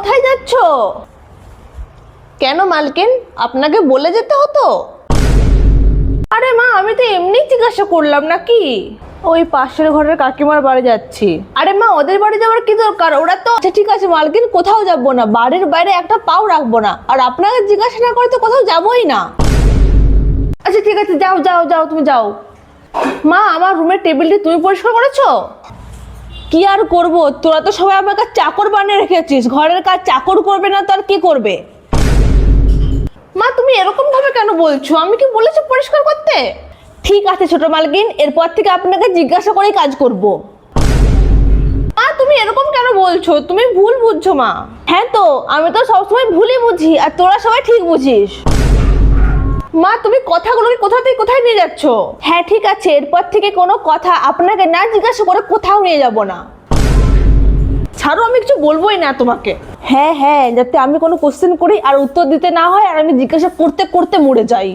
কোথায় যাচ্ছ? কেন মালকিন, আপনাকে বলে যেতে হতো? আরে মা, আমি তো এমনি জিজ্ঞাসা করলাম নাকি। ওই পাশের ঘরের কাকিমার বাড়ি যাচ্ছি। আরে মা, ওদের বাড়ি যাওয়ার কি দরকার? ওরা তো আচ্ছা ঠিক আছে মালকিন, কোথাও যাবো না, বাড়ির বাইরে একটা পাও রাখবো না, আর আপনাকে জিজ্ঞাসা না করে তো কোথাও যাবোই না। আচ্ছা ঠিক আছে, যাও যাও যাও, তুমি যাও। মা, আমার রুমের টেবিলটি তুমি পরিষ্কার করেছো? কি আর করব, তোরা তো সবাই আমাকে চাকর বানিয়ে রেখেছিস, ঘরের কাজ চাকর করবে না তো আর কি করবে? মা, তুমি এরকম ভাবে কেন বলছো? আমি কি বলেছি পরিষ্কার করতে? ঠিক আছে ছোট মালকিন, এরপর থেকে আপনাকে জিজ্ঞাসা করেই কাজ করব। মা, তুমি এরকম কেন বলছো? তুমি ভুল বুঝছো মা। হ্যাঁ তো, আমি তো সবসময় ভুলই বুঝি আর তোরা সবাই ঠিক বুঝিস। মা, তুমি কথাগুলোকে কোথা থেকে কোথায় নিয়ে যাচ্ছ? হ্যাঁ ঠিক আছে, এরপর থেকে কোনো কথা আপনাকে না জিজ্ঞাসা করে কোথাও নিয়ে যাব না। ছাড়ো, আমি কিছু বলবোই না তোমাকে। হ্যাঁ হ্যাঁ, যাতে আমি কোনো কোশ্চেন করি আর উত্তর দিতে না হয় আর আমি জিজ্ঞাসা করতে করতে মরে যাই।